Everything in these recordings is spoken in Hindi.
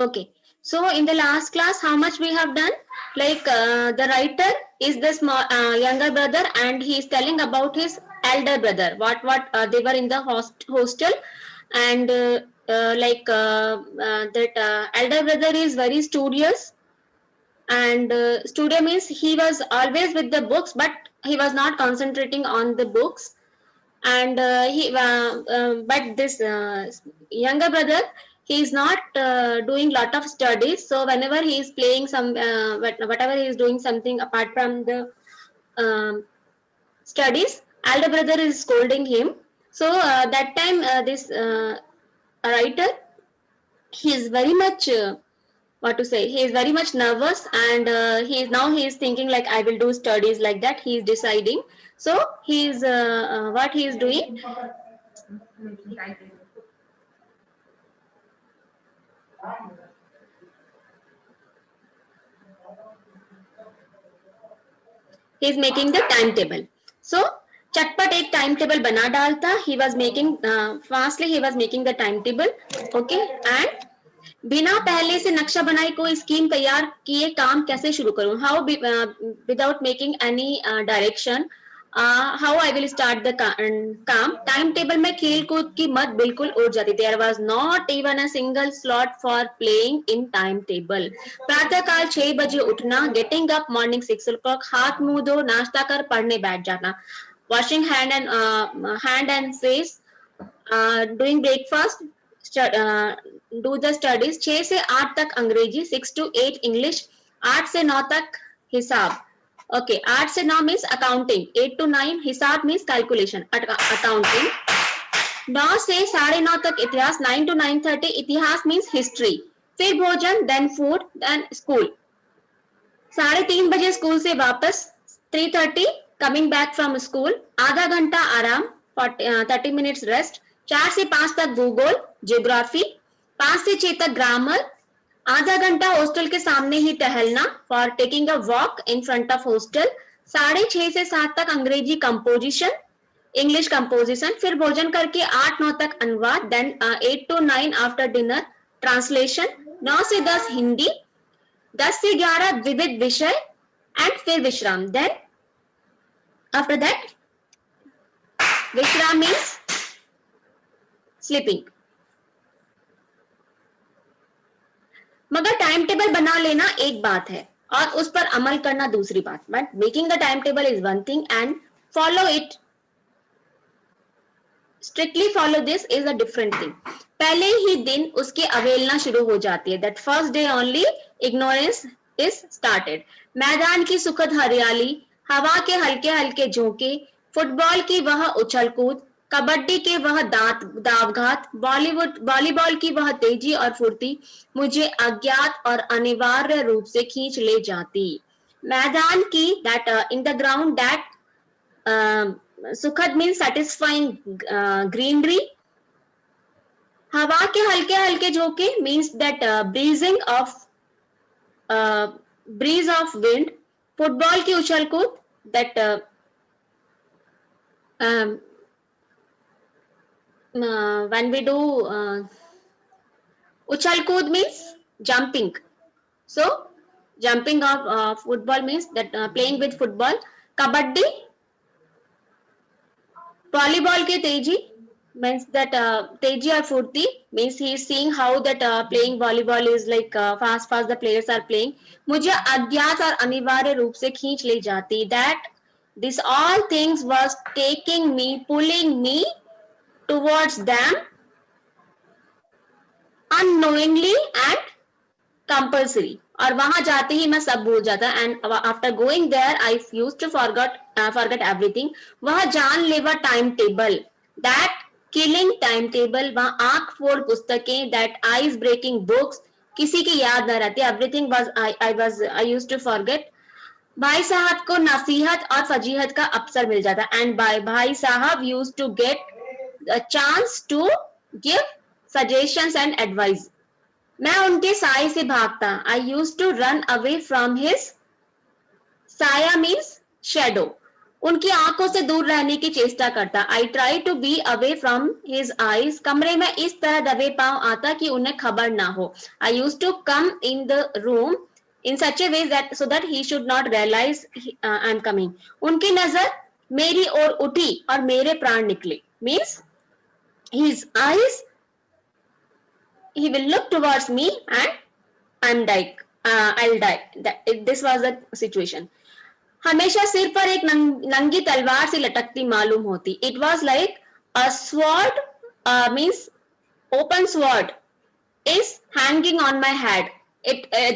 Okay. So in the last class, how much we have done? Like the writer is the small younger brother, and he is telling about his elder brother. What they were in the hostel, and that elder brother is very studious, and studio means he was always with the books, but he was not concentrating on the books. And but this younger brother, he is not doing lot of studies. So whenever he is playing some whatever he is doing something apart from the um, studies, elder brother is scolding him. So that time this writer, he is very much what to say, he is very much nervous, and he is thinking like, I will do studies, like that he is deciding. So he is what he is doing, he is making the timetable. So चटपट एक टाइम टेबल बना डालता, he was making fastly, he was making the time table. Okay. And बिना पहले से नक्शा बनाए कोई स्कीम तैयार किए काम कैसे शुरू करूं, how without making any direction, how I will start the काम. टाइम टेबल में खेल कूद की मत बिल्कुल उड़ जाती. There was not even a single slot for playing in time table. प्रातः काल 6 बजे उठना, गेटिंग अप मॉर्निंग 6 o'clock, हाथ मुंह धो, नाश्ता कर पढ़ने बैठ जाना, washing hand and face, doing breakfast, do the studies. 6 से 8 तक अंग्रेजी, 6 to 8 इंग्लिश, 8 से 9 तक हिसाब. ओके. 8 से 9 मीन्स अकाउंटिंग, 8 to 9 हिसाब मीन्स कैलकुलेशन, अकाउंटिंग. 9 से 9:30 तक इतिहास, 9 to 9:30 इतिहास मीन्स हिस्ट्री. फिर भोजन, देन फूड, देन स्कूल. 3:30 बजे स्कूल से वापस, 3:30 कमिंग बैक फ्रॉम स्कूल, आधा घंटा आराम, 30 मिनट्स रेस्ट. 4 से 5 तक भूगोल, ज्योग्राफी. 5 से 6 तक ग्रामर, आधा घंटा हॉस्टल के सामने ही टहलना, for taking a walk in front of hostel. 6:30 से 7 तक अंग्रेजी कंपोजिशन, इंग्लिश कंपोजिशन. फिर भोजन करके 8-9 तक अनुवाद, then 8 to 9 after dinner translation. 9 से 10 हिंदी, 10 से 11 विविध विषय, एंड फिर विश्राम. देन आफ्टर दैट विश्राम मीन्स स्लीपिंग. मगर टाइम टेबल बना लेना एक बात है और उस पर अमल करना दूसरी बात. But making the time table is one thing and follow it, strictly follow this is a different thing. पहले ही दिन उसकी अवहेलना शुरू हो जाती है. That first day only ignorance is started. मैदान की सुखद हरियाली, हवा के हल्के हल्के झोंके, फुटबॉल की वह उछल कूद, कबड्डी के वह दावघात, वॉलीबॉल की वह तेजी और फुर्ती मुझे अज्ञात और अनिवार्य रूप से खींच ले जाती. मैदान की, that in the ground, that सुखद मीन्स सेटिस्फाइंग ग्रीनरी. हवा के हल्के हल्के झोंके means that breeze of wind. Football की उछल कूद, that when we do uchal kood means jumping. So jumping of football means that playing with football. Kabaddi, volleyball ki teji means that teji or furti means he is seeing how that playing volleyball is like fast the players are playing. मुझे अज्ञात और अनिवार्य रूप से खींच ले जाती. That this all things was taking me, pulling me towards them unknowingly and compulsory. और वहां जाते ही मैं सब भूल जाता. And after going there I used to forget everything. वह जानलेवा time table, that killing time table. वहां आंख फोड़ पुस्तकें, दैट आईज ब्रेकिंग बुक्स. किसी की याद न रहती. Everything was I used to forget. भाई साहब को नसीहत और फजीहत का अवसर मिल जाता. एंड भाई साहब used to get the chance to give suggestions and advice. मैं उनके साय से भागता. I used to run away from his साया means shadow. उनकी आंखों से दूर रहने की चेष्टा करता। I try to be away from his eyes, कमरे में इस तरह दबे पांव आता कि उन्हें खबर ना हो। I used to come in the room in such a way that so that he should not realise I am coming. उनकी नजर मेरी ओर उठी और मेरे प्राण निकले। Means his eyes, he will look towards me and I'm die, I'll die. This was the situation. हमेशा सिर पर एक नंगी तलवार सी लटकती मालूम होती। It was like a sword, means open sword is hanging on my head.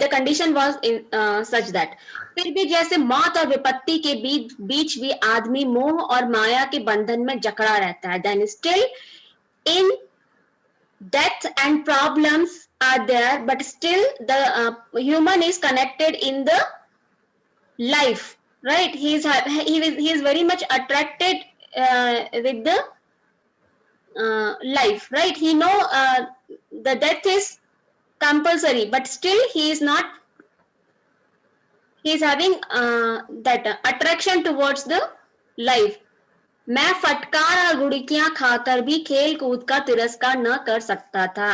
The condition was in such that, फिर भी जैसे मौत और विपत्ति के बीच भी आदमी मोह और माया के बंधन में जकड़ा रहता है। Then still in death and problems are there, but still the human is connected in the life, right? He is very much attracted with the life, right? He know the death is compulsory, but still he is not, he is having that attraction towards the life. मैं फटकार और गुड़कियां खाकर भी खेल कूद का तिरस्कार न कर सकता था।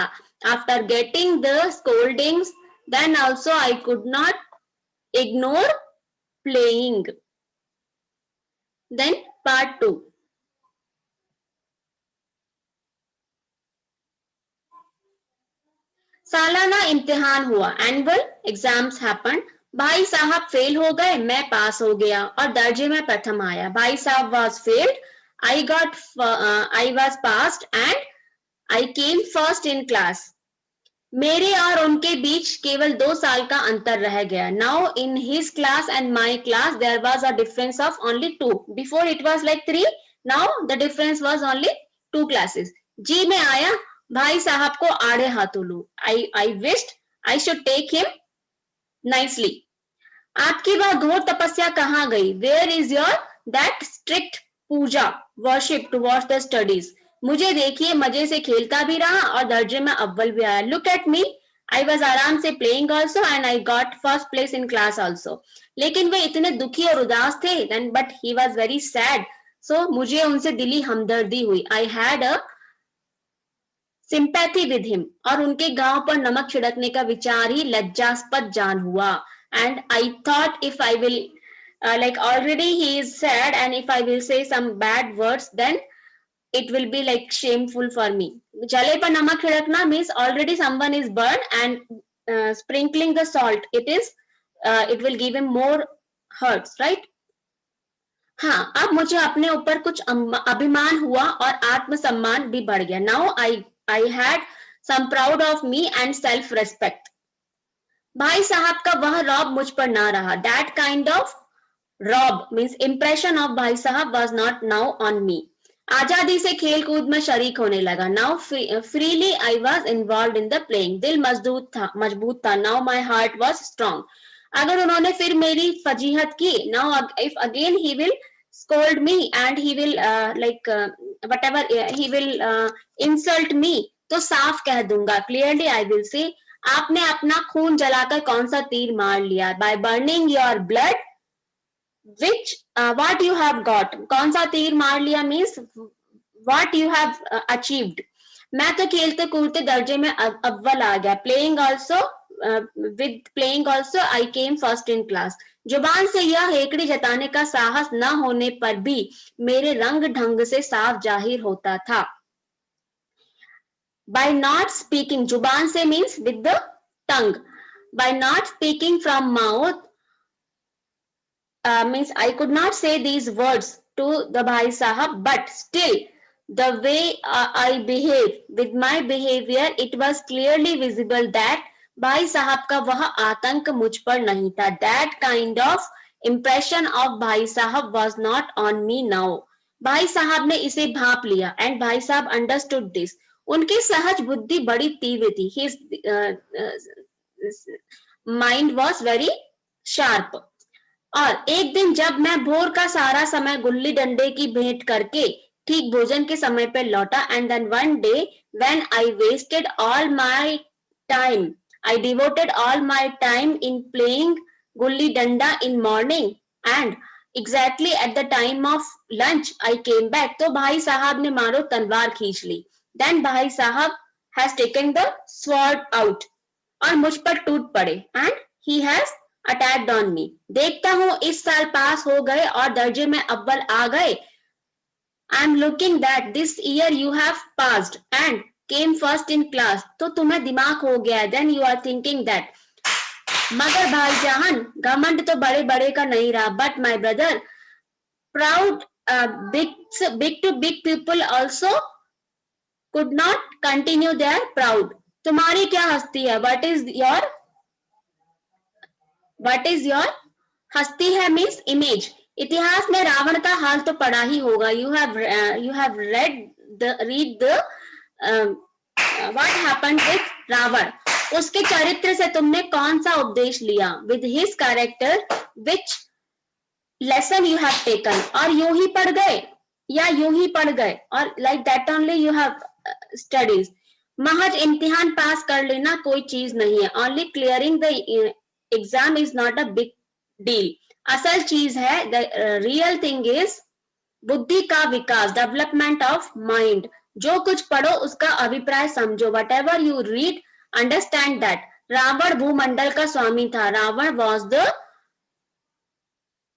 After getting the scoldings then also I could not ignore playing. Then part 2। सालाना इम्तिहान हुआ। Annual exams happened. भाई साहब फेल हो गए, मैं पास हो गया और दर्जे में प्रथम आया। भाई साहब was failed, I was passed and I came first in class. मेरे और उनके बीच केवल 2 साल का अंतर रह गया। Now in his class and my class there was a difference of only 2। Before it was like 3, now the difference was only 2 classes. जी मैं आया भाई साहब को आड़े हाथों लूं। I wished I should take him nicely. आपकी वह घोर तपस्या कहाँ गई? Where is your that strict puja worship towards the studies? मुझे देखिए मजे से खेलता भी रहा और दर्जे में अव्वल भी आया। Look at me, I was आराम से playing also and I got first place in class also. लेकिन वे इतने दुखी और उदास थे, but he was very sad, so मुझे उनसे दिली हमदर्दी हुई। I had a sympathy with him, और उनके गांव पर नमक छिड़कने का विचार ही लज्जास्पद जान हुआ। And I thought if I will like already he is sad and if I will say some bad words then it will be like shameful for me. जले पर नमक छिड़कना means already someone is burned and sprinkling the salt it will give him more hurts, right? हाँ, अब मुझे अपने ऊपर कुछ अभिमान हुआ और आत्मसम्मान भी बढ़ गया। Now I had some proud of me and self respect. भाई साहब का वह रौब मुझ पर ना रहा। दैट काइंड ऑफ रॉब मीन्स इम्प्रेशन ऑफ भाई साहब was not now on me. आजादी से खेल कूद में शरीक होने लगा। Now freely I was involve in the playing. दिल मजबूत था। Now my heart was strong. अगर उन्होंने फिर मेरी फजीहत की, now if again he will scold me and he will whatever he will insult me, तो साफ कह दूंगा, clearly I will say, आपने अपना खून जलाकर कौन सा तीर मार लिया? by burning your blood which what you have got, कौन सा तीर मार लिया means what you have achieved। मैं तो खेलते कूदते दर्जे में अव्वल आ गया। Playing also with playing also I came first in class। जुबान से यह हेकड़ी जताने का साहस न होने पर भी मेरे रंग ढंग से साफ जाहिर होता था। by not speaking, जुबान से means with the tongue, by not speaking from mouth means I could not say these words to the Bhai Sahab, but still the way I behave with my behavior it was clearly visible that भाई साहब का वह आतंक मुझ पर नहीं था। That kind of impression of भाई साहब was not on me now. भाई साहब ने इसे भाप लिया एंड भाई साहब अंडरस्टूड दिस। उनकी सहज बुद्धि बड़ी तीव्र थी। His mind was very sharp. और एक दिन जब मैं भोर का सारा समय गुल्ली डंडे की भेंट करके ठीक भोजन के समय पर लौटा, and then one day when I wasted all my time, I devoted all my time in playing gulli danda in morning and exactly at the time of lunch I came back, तो भाई साहब ने मारो तलवार खींच ली. देन भाई साहब has taken the sword out, और मुझ पर टूट पड़े, and he has attacked on me. देखता हूं इस साल पास हो गए और दर्जे में अव्वल आ गए. I am looking that this year you have passed and came first in class. तो तुम्हें दिमाग हो गया. Then you are thinking that, मगर भाईजान घमंड तो बड़े बड़े का नहीं रहा. But my brother proud big to big people also could not continue their proud. तुम्हारी क्या हस्ती है? what is your हस्ती है मीन्स इमेज. इतिहास में रावण का हाल तो पढ़ा ही होगा. you have read the what happened with Ravan. उसके चरित्र से तुमने कौन सा उपदेश लिया? with his character which lesson you have taken. और यूं ही पढ़ गए या यूं ही पढ़ गए, और like that only you have studies. महज इम्तिहान पास कर लेना कोई चीज नहीं है. only clearing the exam is not a big deal. असल चीज है, the real thing is बुद्धि का विकास, डेवलपमेंट ऑफ माइंड. जो कुछ पढ़ो उसका अभिप्राय समझो. Whatever you read understand that. Ravan भूमंडल का स्वामी था. रावण वॉज द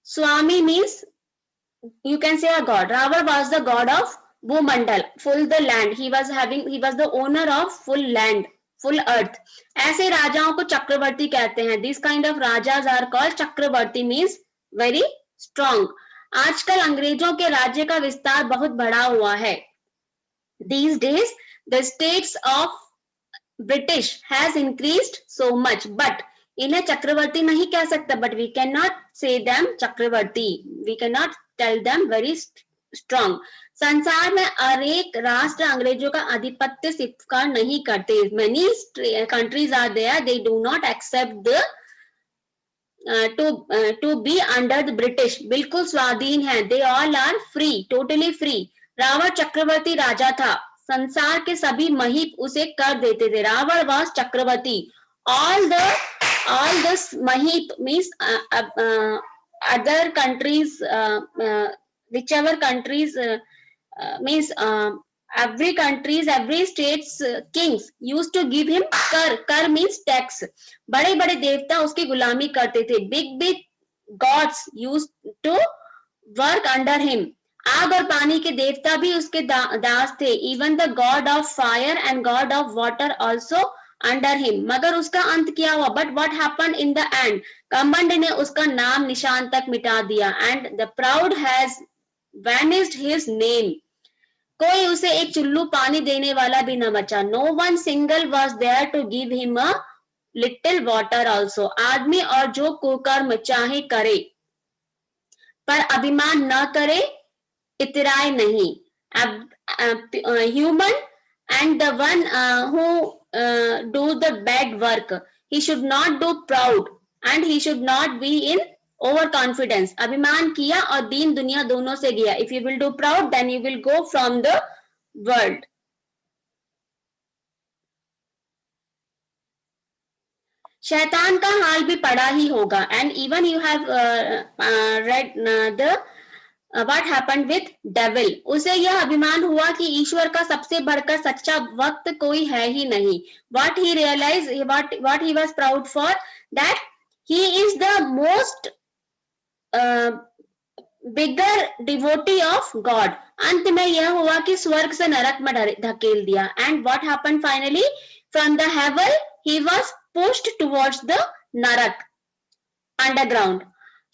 स्वामी means you can say a god. Ravan was the god of Bhumandal, full the land. He was the owner of full land, full earth. ऐसे राजाओं को चक्रवर्ती कहते हैं. These kind of rajas are called Chakraborty, means very strong. आजकल अंग्रेजों के राज्य का विस्तार बहुत बढ़ा हुआ है. These days the states of British has increased so much, but इन्हें चक्रवर्ती नहीं कह सकते. But we cannot say them Chakraborty. We cannot tell them very strong. संसार में अनेक राष्ट्र अंग्रेजों का आधिपत्य स्वीकार नहीं करते. Many countries are there, they do not accept the to be under the British. बिल्कुल स्वाधीन है. They all are free, totally free. Ravan चक्रवर्ती राजा था. संसार के सभी महीप उसे कर देते थे. Ravan was Chakraborty. all this mahip means other countries, whichever countries means every state's kings used to give him kar means tax. बड़े बड़े देवता उसकी गुलामी करते थे. big gods used to work under him. आग और पानी के देवता भी उसके दास थे. even the god of fire and god of water also under him. मगर उसका अंत क्या हुआ? but what happened in the end? कमंड ने उसका नाम निशान तक मिटा दिया. and the proud has vanished his name. कोई उसे एक चुल्लू पानी देने वाला भी न बचा. no one single was there to give him a little water also. आदमी और जो कुकर्म चाहे करे पर अभिमान न करे, इतराए नहीं. human and the one who do the bad work, he should not do proud and he should not be in overconfidence. अभिमान किया और दीन दुनिया दोनों से गया. if you will do proud then you will go from the world. शैतान का हाल भी पढ़ा ही होगा. and even you have read the what happened with devil. उसे यह अभिमान हुआ कि ईश्वर का सबसे बढ़कर सच्चा वक्त कोई है ही नहीं. what he realized, what he was proud for, that he is the most bigger devotee of God. अंत में यह हुआ कि स्वर्ग से नरक में धकेल दिया. and what happened finally? from the heaven he was pushed towards the narak, underground.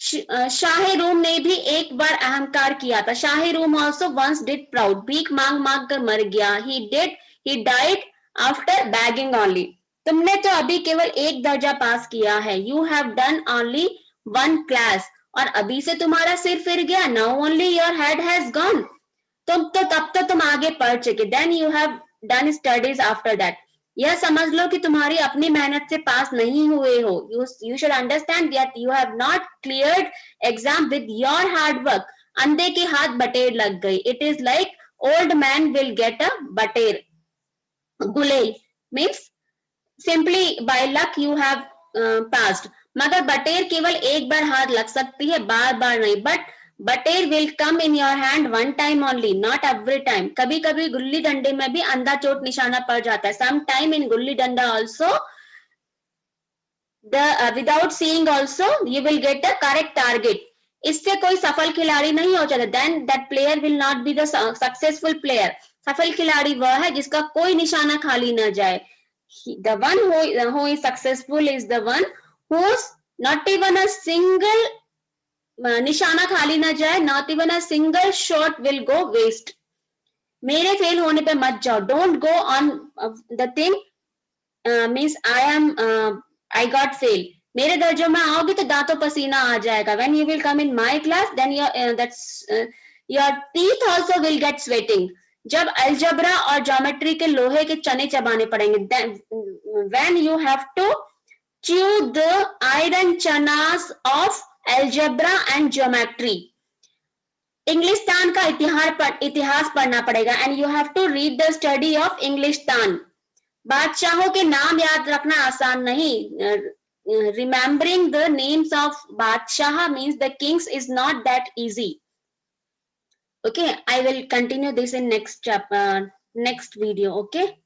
Shahi room ने भी एक बार अहंकार किया था. शाही room also once did proud. भीख मांग मांग कर मर गया. he died after begging only. तुमने तो अभी केवल एक दर्जा पास किया है. you have done only one class. और अभी से तुम्हारा सिर फिर गया. now only your head has gone. तब तो तुम आगे पढ़ चुके. then you have done studies after that. यह समझ लो कि तुम्हारी अपनी मेहनत से पास नहीं हुए हो. You should understand that you have not cleared exam with your hard work. अंधे के हाथ बटेर लग गई. It is like old man will get a बटेर. गुलेल means simply by luck you have passed. मगर बटेर केवल एक बार हाथ लग सकती है, बार बार नहीं. बट बटेर will come in your hand one time only, not every time. कभी कभी गुल्ली डंडे में भी अंधा चोट निशाना पड़ जाता है. Some time in gulli danda also without seeing also you will get the correct target. इससे कोई सफल खिलाड़ी नहीं हो जाता. then that player will not be the successful player. सफल खिलाड़ी वह है जिसका कोई निशाना खाली न जाए. The one who is successful is the one who's not even a single निशाना खाली न जाए, not even a single shot will go waste. मेरे फेल होने पे मत जाओ. don't go on the thing means I got fail. मेरे दर्जों में आओगे तो दांतों पसीना आ जाएगा. when you will come in my class then your teeth also will get sweating. जब अलजबरा और ज्योमेट्री के लोहे के चने चबाने पड़ेंगे. then when you have to chew the iron chanas of algebra and geometry. इंग्लिस्तान का इतिहास पढ़ना पड़ेगा. and you have to read the study of इंग्लिस्तान. बादशाहों के नाम याद रखना आसान नहीं. Remembering the names of बादशाह means the kings is not that easy. Okay, I will continue this in next video. Okay.